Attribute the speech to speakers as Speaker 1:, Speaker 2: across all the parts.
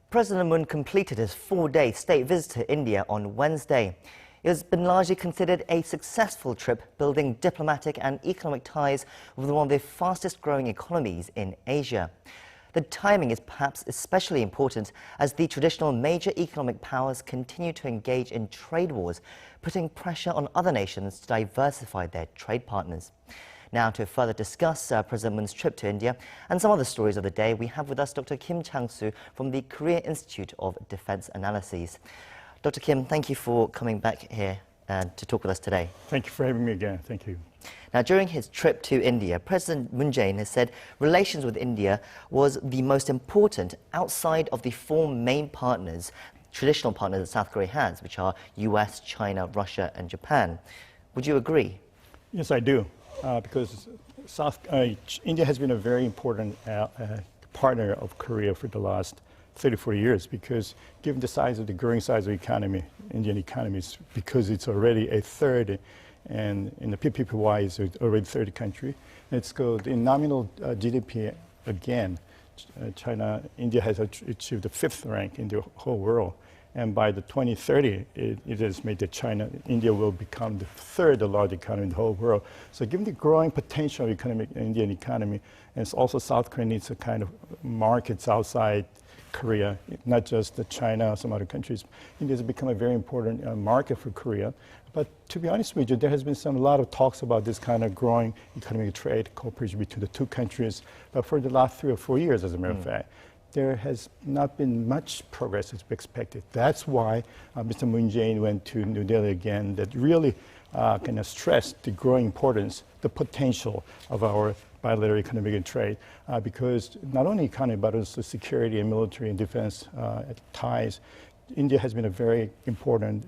Speaker 1: President Moon completed his 4-day state visit to India on Wednesday. It has been largely considered a successful trip, building diplomatic and economic ties with one of the fastest-growing economies in Asia. The timing is perhaps especially important as the traditional major economic powers continue to engage in trade wars, putting pressure on other nations to diversify their trade partners. Now, to further discuss President Moon's trip to India and some other stories of the day, we have with us Dr. Chang-su from the Korea Institute of Defense Analyses. Dr. Kim, thank you for coming back here to talk with us today.
Speaker 2: Thank you for having me again. Thank you.
Speaker 1: Now, during his trip to India, President Moon Jae-in has said relations with India was the most important outside of the four main partners, traditional partners that South Korea has, which are US, China, Russia, and Japan. Would you agree?
Speaker 2: Yes, I do. Because India has been a very important partner of Korea for the last 34 years, because given the size of the growing size of the economy, Indian economy, because it's already a third, and in the PPP is already third country. Let's go in nominal GDP again. India has achieved the 5th rank in the whole world. And by the 2030, it has made that India will become the 3rd largest economy in the whole world. So given the growing potential of Indian economy, and also South Korea needs a kind of markets outside Korea, not just China or some other countries. India has become a very important market for Korea. But to be honest with you, there has been a lot of talks about this kind of growing economic trade cooperation between the two countries. But for the last 3 or 4 years, as a matter of fact, there has not been much progress as we expected. That's why Mr. Moon Jae-in went to New Delhi again, that really kind of stressed the growing importance, the potential of our bilateral economic and trade, because not only economy, but also security and military and defense ties. India has been a very important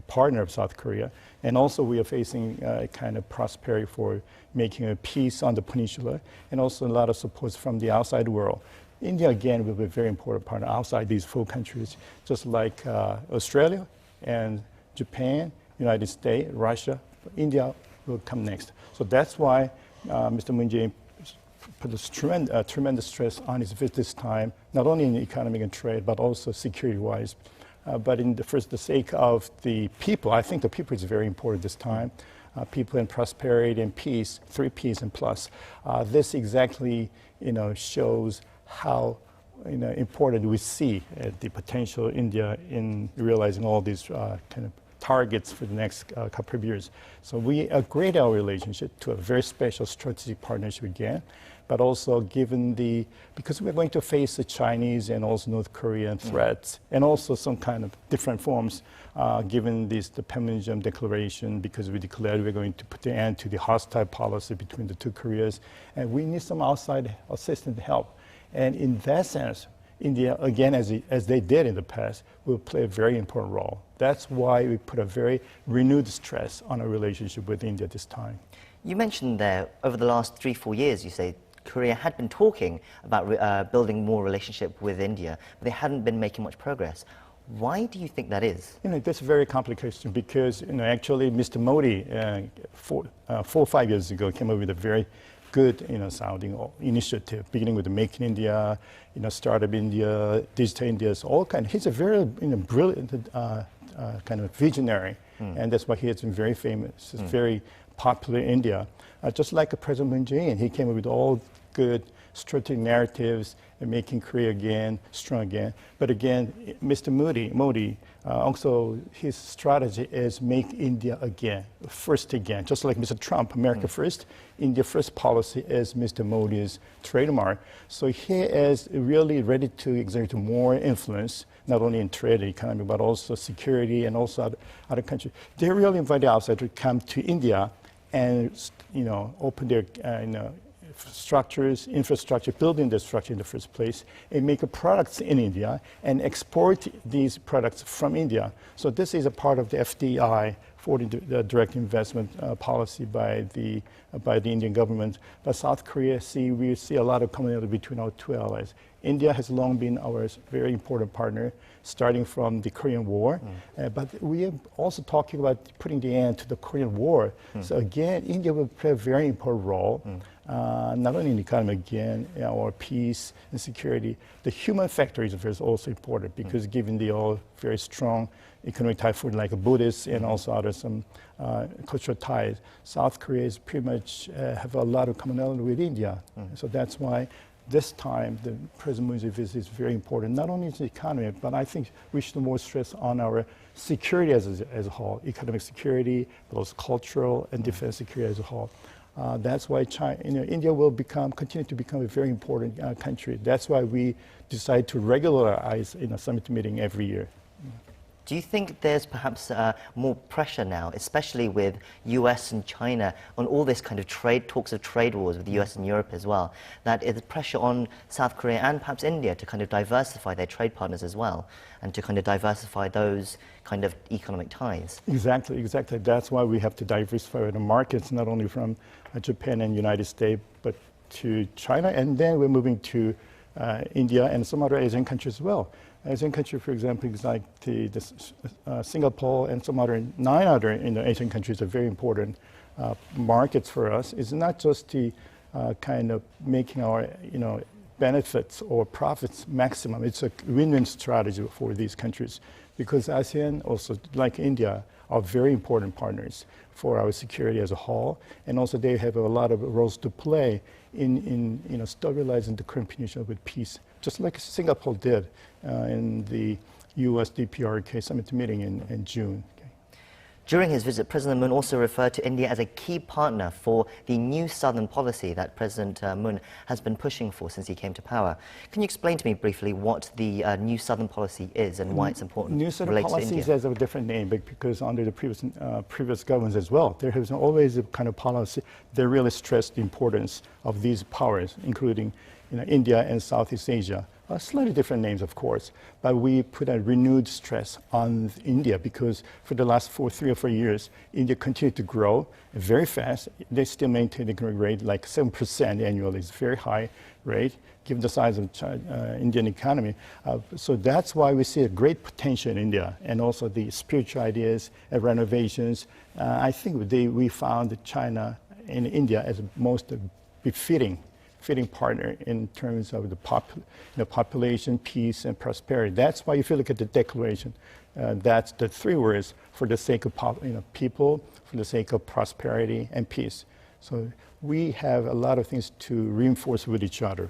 Speaker 2: partner of South Korea, and also we are facing a kind of prosperity for making a peace on the peninsula, and also a lot of support from the outside world. India, again, will be a very important partner outside these 4 countries, just like Australia and Japan, United States, Russia. India will come next. So that's why Mr. Moon Jae-in put a tremendous stress on his visit this time, not only in economic and trade, but also security-wise. But in the sake of the people, I think the people is very important this time. People and prosperity and peace, 3 Ps and plus. This exactly, shows how important we see the potential of India in realizing all these kind of targets for the next couple of years. So we upgrade our relationship to a very special strategic partnership again, but also because we're going to face the Chinese and also North Korean threats, and also some kind of different forms, given the Panmunjom Declaration, because we declared we're going to put an end to the hostile policy between the 2 Koreas, and we need some outside assistance help. And in that sense, India, again, as they did in the past, will play a very important role. That's why we put a very renewed stress on our relationship with India this time.
Speaker 1: You mentioned there, over the last 3-4 years, you say Korea had been talking about building more relationship with India, but they hadn't been making much progress. Why do you think that is?
Speaker 2: That's a very complicated question, because actually Mr. Modi, 4 or 5 years ago, came up with a very good, sounding initiative, beginning with the Make in India, Startup India, Digital India, all kind. He's a very brilliant kind of visionary, and that's why he has been very famous. He's very popular in India. Just like President Moon Jae-in, he came up with all good strategic narratives and making Korea again strong again. But again, Mr. Modi, also his strategy is make India again, first again. Just like Mr. Trump, America first, India first policy is Mr. Modi's trademark. So he is really ready to exert more influence, not only in trade and economy, but also security and also other countries. They really invite the outside to come to India and open their infrastructure, building the structure in the first place, and make products in India and export these products from India. So this is a part of the FDI, foreign direct investment policy by the Indian government. But South Korea, we see a lot of commonality between our 2 allies. India has long been our very important partner, starting from the Korean War. But we are also talking about putting the end to the Korean War. So again, India will play a very important role. not only in the economy, again, or peace and security. The human factor is also important because given the all very strong economic ties for like Buddhists and also other some cultural ties, South Korea is pretty much have a lot of commonality with India. So that's why this time the President Moon Jae-in visit is very important, not only in the economy, but I think we should more stress on our security as a whole, economic security, but also cultural and defense security as a whole. That's why India will continue to become a very important country. That's why we decide to regularize in a summit meeting every year.
Speaker 1: Do you think there's perhaps more pressure now, especially with US and China, on all this kind of talks of trade wars with the US and Europe as well, that is pressure on South Korea and perhaps India to kind of diversify their trade partners as well, and to kind of diversify those kind of economic ties?
Speaker 2: Exactly. That's why we have to diversify the markets, not only from Japan and United States, but to China, and then we're moving to India and some other Asian countries as well. Asian countries, for example, is like Singapore and some other 9 other Asian countries are very important markets for us. It's not just the kind of making our benefits or profits maximum. It's a win-win strategy for these countries because ASEAN, also like India, are very important partners for our security as a whole, and also they have a lot of roles to play in stabilizing the Korean Peninsula with peace, just like Singapore did in the U.S. DPRK summit meeting in June.
Speaker 1: During his visit, President Moon also referred to India as a key partner for the new Southern policy that President Moon has been pushing for since he came to power. Can you explain to me briefly what the new Southern policy is and why it's important?
Speaker 2: New Southern policy has a different name, but because under the previous governments as well, there has always a kind of policy that really stressed the importance of these powers, including India and Southeast Asia. Slightly different names, of course, but we put a renewed stress on India because for the last 3 or 4 years, India continued to grow very fast. They still maintain a growth rate like 7% annually. It's a very high rate given the size of Indian economy. So that's why we see a great potential in India, and also the spiritual ideas and renovations. I think we found China and India as most befitting partner in terms of the population, peace, and prosperity. That's why if you look at the declaration, that's the 3 words: for the sake of people, for the sake of prosperity and peace. So we have a lot of things to reinforce with each other,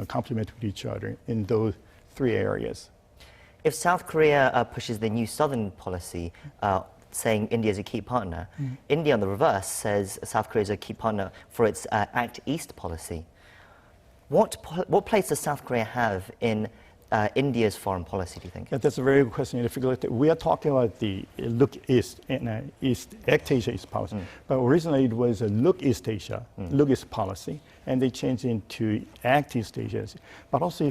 Speaker 2: complement with each other in those 3 areas.
Speaker 1: If South Korea pushes the new Southern policy, saying India is a key partner, India on the reverse says South Korea is a key partner for its Act East policy. What place does South Korea have in India's foreign policy, do you think?
Speaker 2: Yeah, that's a very good question. If you look at we are talking about the Look East and Act Asia East policy, but originally it was a Look East Asia, Look East policy, and they changed into Act East Asia. But also,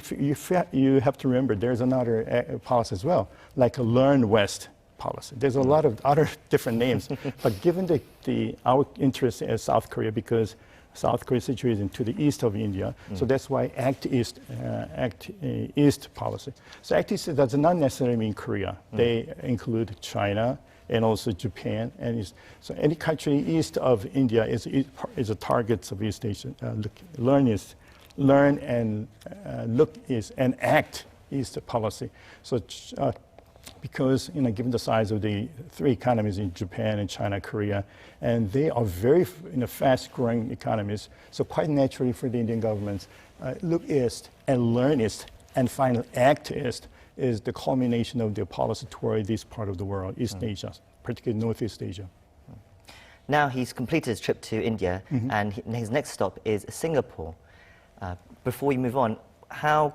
Speaker 2: you have to remember, there's another policy as well, like a Learn West policy. There's a lot of other different names, but given our interest as South Korea, because South Korea is situated to the east of India, so that's why Act East policy. So Act East does not necessarily mean Korea. They include China and also Japan, and so any country east of India is a target of East Asia. Learn and Look East and Act East policy. So. Because given the size of the 3 economies in Japan and China, Korea, and they are very fast-growing economies, so quite naturally for the Indian government, Look East and Learn East and finally Act East is the culmination of their policy toward this part of the world, East Asia, particularly Northeast Asia.
Speaker 1: Now he's completed his trip to India, and his next stop is Singapore. Before we move on,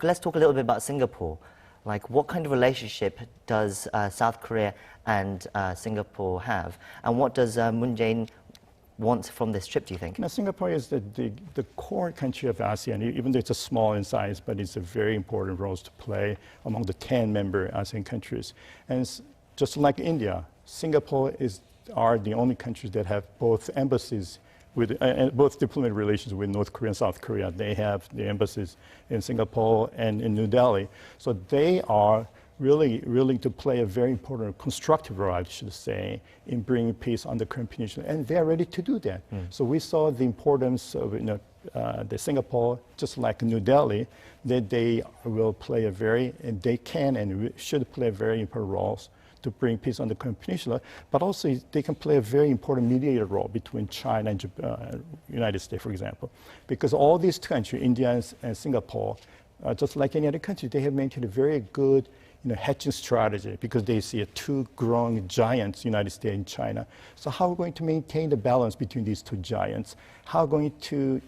Speaker 1: let's talk a little bit about Singapore. Like, what kind of relationship does South Korea and Singapore have? And what does Moon Jae-in want from this trip, do you think?
Speaker 2: Now, Singapore is the core country of ASEAN, even though it's a small in size, but it's a very important role to play among the 10 member ASEAN countries. And just like India, Singapore are the only countries that have both embassies with both diplomatic relations with North Korea and South Korea. They have the embassies in Singapore and in New Delhi. So they are really willing to play a very important constructive role, I should say, in bringing peace on the Korean Peninsula. And they are ready to do that. So we saw the importance of the Singapore, just like New Delhi, that they will play a very, and they can and should play a very important role to bring peace on the Korean Peninsula, but also they can play a very important mediator role between China and United States, for example. Because all these countries, India and Singapore, just like any other country, they have maintained a very good hedging strategy because they see two growing giants, United States and China. So how are we going to maintain the balance between these two giants? How are we going to,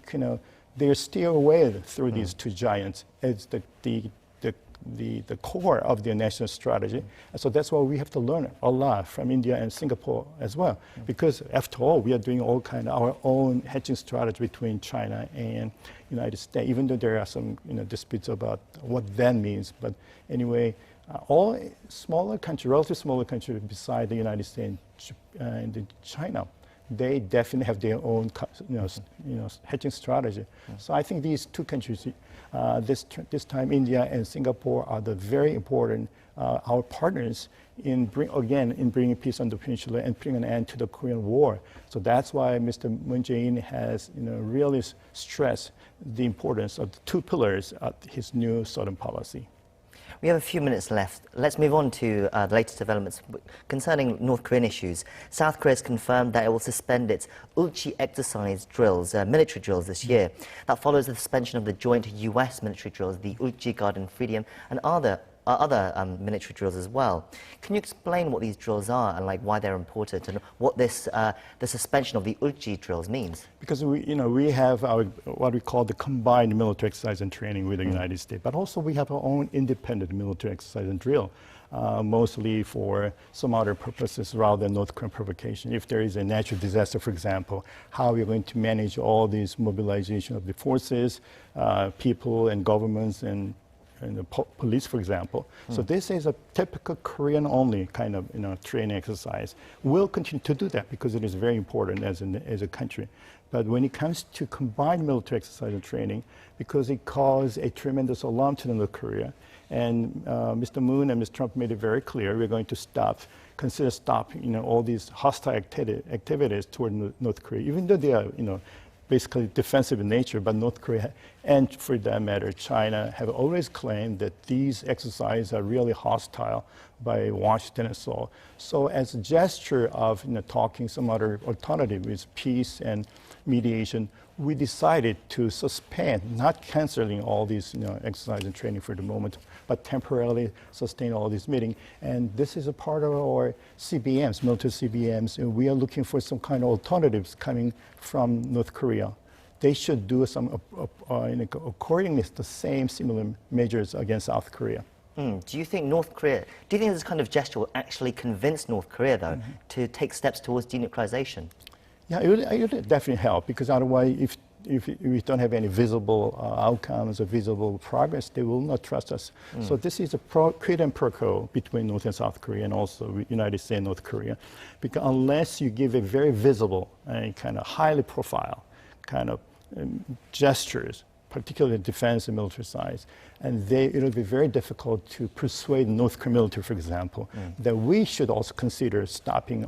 Speaker 2: they steer away through these two giants as the core of their national strategy. And so that's why we have to learn a lot from India and Singapore as well. Because after all, we are doing all kind of our own hedging strategy between China and United States, even though there are some disputes about what that means. But anyway, all smaller countries, relatively smaller countries beside the United States and China, they definitely have their own hedging strategy. So I think these two countries, this time India and Singapore are the very important our partners in bringing peace on the peninsula and putting an end to the Korean War. So that's why Mr. Moon Jae-in has really stressed the importance of the two pillars of his new southern policy.
Speaker 1: We have a few minutes left. Let's move on to the latest developments concerning North Korean issues. South Korea has confirmed that it will suspend its Ulchi exercise drills, military drills this year. That follows the suspension of the joint U.S. military drills, the Ulchi Garden Freedom, and other military drills as well. Can you explain what these drills are and why they're important and what the suspension of the Ulchi drills means?
Speaker 2: Because we have our what we call the combined military exercise and training with the United States, but also we have our own independent military exercise and drill, mostly for some other purposes rather than North Korean provocation. If there is a natural disaster, for example, how we're going to manage all these mobilization of the forces, people and governments and the police, for example. So this is a typical Korean-only kind of training exercise. We'll continue to do that because it is very important as a country. But when it comes to combined military exercise and training, because it caused a tremendous alarm to North Korea, and Mr. Moon and Mr. Trump made it very clear we're going to consider stopping all these hostile activities toward North Korea, even though they are basically defensive in nature, but North Korea, and for that matter, China, have always claimed that these exercises are really hostile by Washington and Seoul. So as a gesture of talking some other alternative with peace and mediation, we decided to suspend, not canceling all these exercise and training for the moment, but temporarily sustain all these meetings. And this is a part of our CBMs, military CBMs, and we are looking for some kind of alternatives coming from North Korea. They should do some, accordingly, the same similar measures against South Korea.
Speaker 1: Do you think this kind of gesture will actually convince North Korea, though, to take steps towards denuclearization?
Speaker 2: Yeah, it would definitely help, because otherwise, if we don't have any visible outcomes or visible progress, they will not trust us. So this is a quid and pro quo between North and South Korea, and also United States and North Korea, because unless you give a very visible and kind of highly profile kind of gestures, particularly defense and military sides, and it'll be very difficult to persuade North Korean military, for example, that we should also consider stopping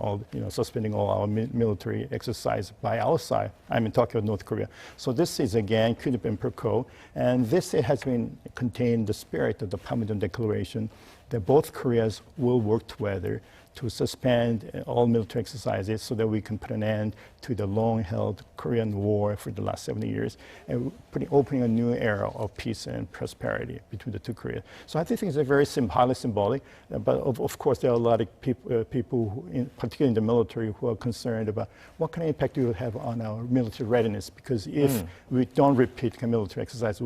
Speaker 2: suspending all our military exercise by our side. Talking about North Korea. So this is again quid pro quo, and this has been contained the spirit of the Panmunjom Declaration that both Koreas will work together to suspend all military exercises so that we can put an end to the long-held Korean War for the last 70 years and opening a new era of peace and prosperity between the two Koreas. So I think it's a very highly symbolic, but of course there are a lot of people particularly in the military, who are concerned about what kind of impact it will have on our military readiness, because if we don't repeat military exercise,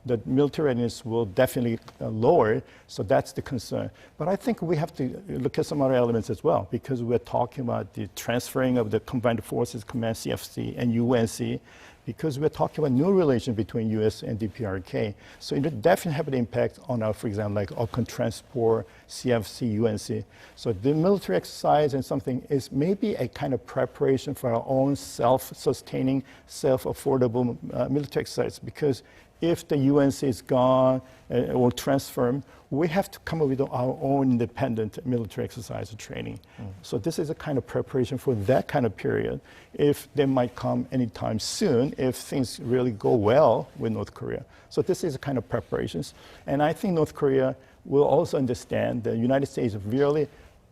Speaker 2: the military readiness will definitely lower, so that's the concern. But I think we have to look at some other elements as well, because we're talking about the transferring of the combined forces, Command CFC and UNC, because we're talking about new relation between US and DPRK. So it would definitely have an impact on our, for example, like Ocean Transport, CFC, UNC. So the military exercise and something is maybe a kind of preparation for our own self-sustaining, self-affordable military exercise, because if the UNC is gone or transformed, we have to come up with our own independent military exercise and training. So this is a kind of preparation for that kind of period. If they might come anytime soon, if things really go well with North Korea. So this is a kind of preparations. And I think North Korea will also understand the United States really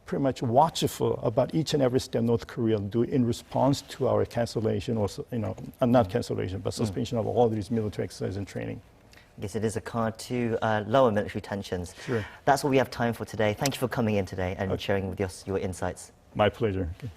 Speaker 2: pretty much watchful about each and every step North Korea will do in response to our cancellation, or not cancellation, but suspension of all these military exercises and training.
Speaker 1: I guess it is a card to lower military tensions.
Speaker 2: Sure.
Speaker 1: That's all we have time for today. Thank you for coming in today and sharing with us your insights.
Speaker 2: My pleasure. Okay.